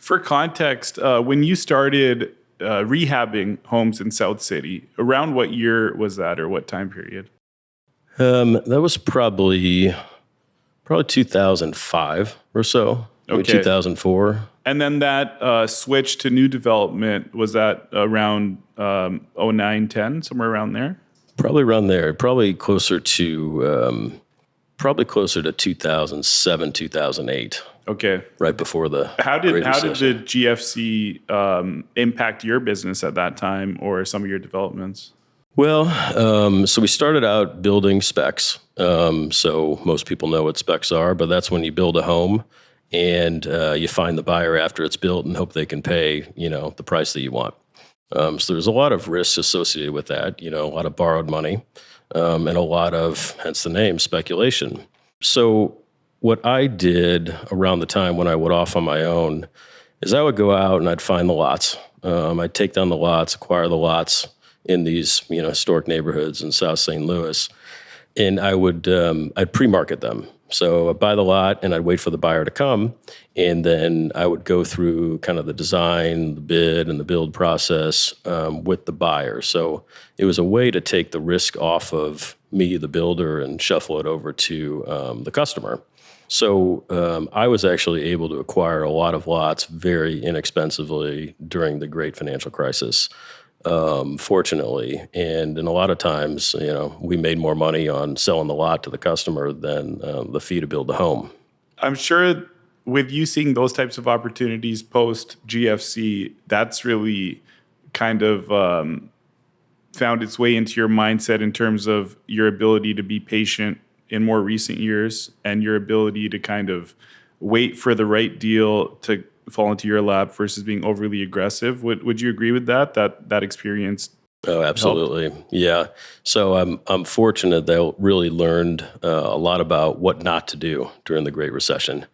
For context, when you started rehabbing homes in South City, around what year was that, or what time period? That was probably 2005 or so, maybe Okay. 2004. And then that switch to new development, was that around 09, 10, somewhere around there? Probably around there. Probably closer to 2007, 2008. Okay. Right before the How did Great Recession. the GFC impact your business at that time, or some of your developments? Well, so we started out building specs. So most people know what specs are, but that's when you build a home and you find the buyer after it's built and hope they can pay, the price that you want. So there's a lot of risks associated with that, a lot of borrowed money, and a lot of, hence the name, speculation. So what I did around the time when I went off on my own is I would go out and I'd find the lots. I'd take down the lots, acquire the lots in these, historic neighborhoods in South St. Louis, and I'd pre-market them. So I'd buy the lot and I'd wait for the buyer to come, and then I would go through kind of the design, the bid, and the build process with the buyer. So it was a way to take the risk off of me, the builder, and shuffle it over to the customer. So I was actually able to acquire a lot of lots very inexpensively during the Great Financial Crisis, fortunately. And a lot of times, we made more money on selling the lot to the customer than the fee to build the home. I'm sure with you seeing those types of opportunities post GFC, that's really kind of found its way into your mindset in terms of your ability to be patient in more recent years and your ability to kind of wait for the right deal to fall into your lap versus being overly aggressive. Would you agree with that experience? Oh, absolutely. Helped? Yeah. So I'm fortunate that I really learned a lot about what not to do during the Great Recession,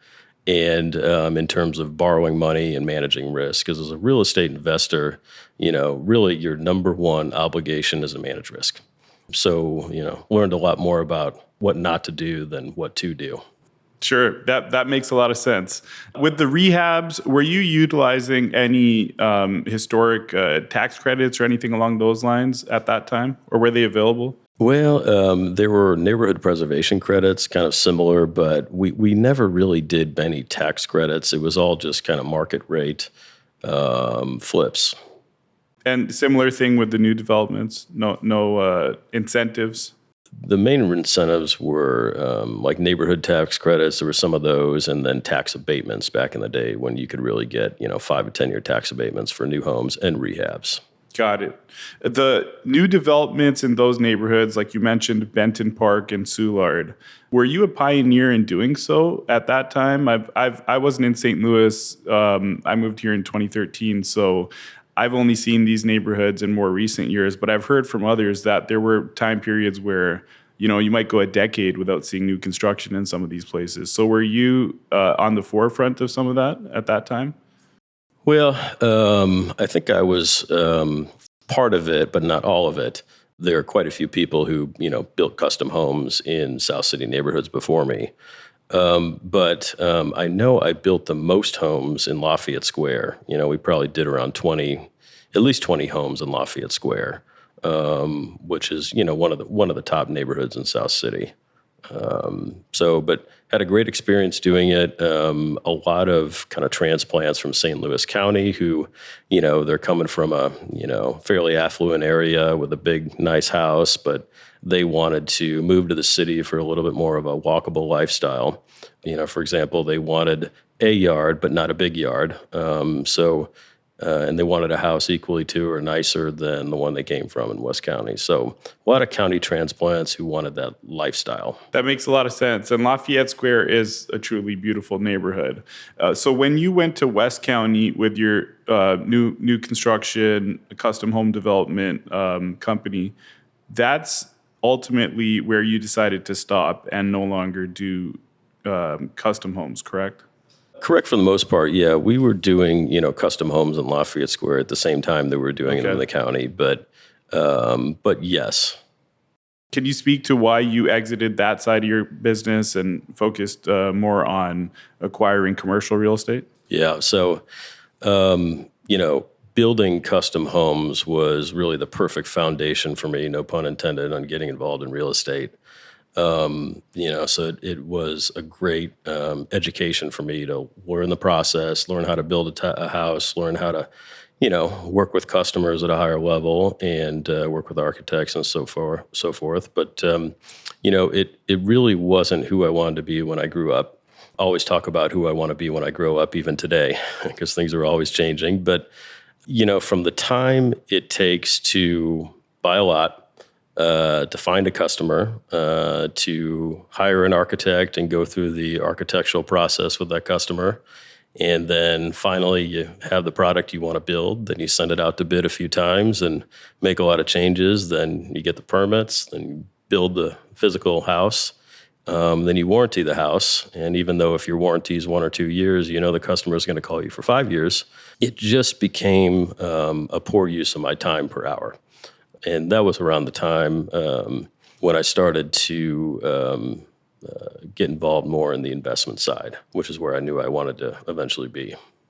and in terms of borrowing money and managing risk. Because as a real estate investor, really your number one obligation is to manage risk. So, learned a lot more about what not to do than what to do. Sure, that makes a lot of sense. With the rehabs, were you utilizing any historic tax credits or anything along those lines at that time, or were they available? Well, there were neighborhood preservation credits, kind of similar, but we never really did any tax credits. It was all just kind of market rate flips. And similar thing with the new developments, no incentives? The main incentives were like neighborhood tax credits. There were some of those, and then tax abatements back in the day when you could really get 5 to 10 year tax abatements for new homes and rehabs. Got it. The new developments in those neighborhoods, like you mentioned, Benton Park and Soulard, were you a pioneer in doing so at that time? I wasn't in St. Louis. I moved here in 2013, so I've only seen these neighborhoods in more recent years, but I've heard from others that there were time periods where, you might go a decade without seeing new construction in some of these places. So were you on the forefront of some of that at that time? Well, I think I was part of it, but not all of it. There are quite a few people who, built custom homes in South City neighborhoods before me. But I know I built the most homes in Lafayette Square. We probably did around at least 20 homes in Lafayette Square, which is, one of the top neighborhoods in South City. But had a great experience doing it. A lot of kind of transplants from St. Louis County who, they're coming from a, fairly affluent area with a big, nice house, but they wanted to move to the city for a little bit more of a walkable lifestyle. For example, they wanted a yard, but not a big yard. And they wanted a house equally to or nicer than the one they came from in West County. So a lot of county transplants who wanted that lifestyle. That makes a lot of sense. And Lafayette Square is a truly beautiful neighborhood. So when you went to West County with your new construction, custom home development company, that's ultimately where you decided to stop and no longer do custom homes, correct? Correct for the most part, yeah. We were doing, custom homes in Lafayette Square at the same time that we were doing it in the county, but yes. Can you speak to why you exited that side of your business and focused more on acquiring commercial real estate? Yeah, so Building custom homes was really the perfect foundation for me, no pun intended, on getting involved in real estate. So it was a great education for me to learn the process, learn how to build a house, learn how to, work with customers at a higher level, and work with architects and so forth. But it really wasn't who I wanted to be when I grew up. I always talk about who I want to be when I grow up, even today, because things are always changing. But from the time it takes to buy a lot, to find a customer, to hire an architect and go through the architectural process with that customer. And then finally you have the product you want to build, then you send it out to bid a few times and make a lot of changes. Then you get the permits, then you build the physical house. Then you warranty the house. And even though if your warranty is 1 or 2 years, the customer is going to call you for 5 years, it just became a poor use of my time per hour. And that was around the time when I started to get involved more in the investment side, which is where I knew I wanted to eventually be.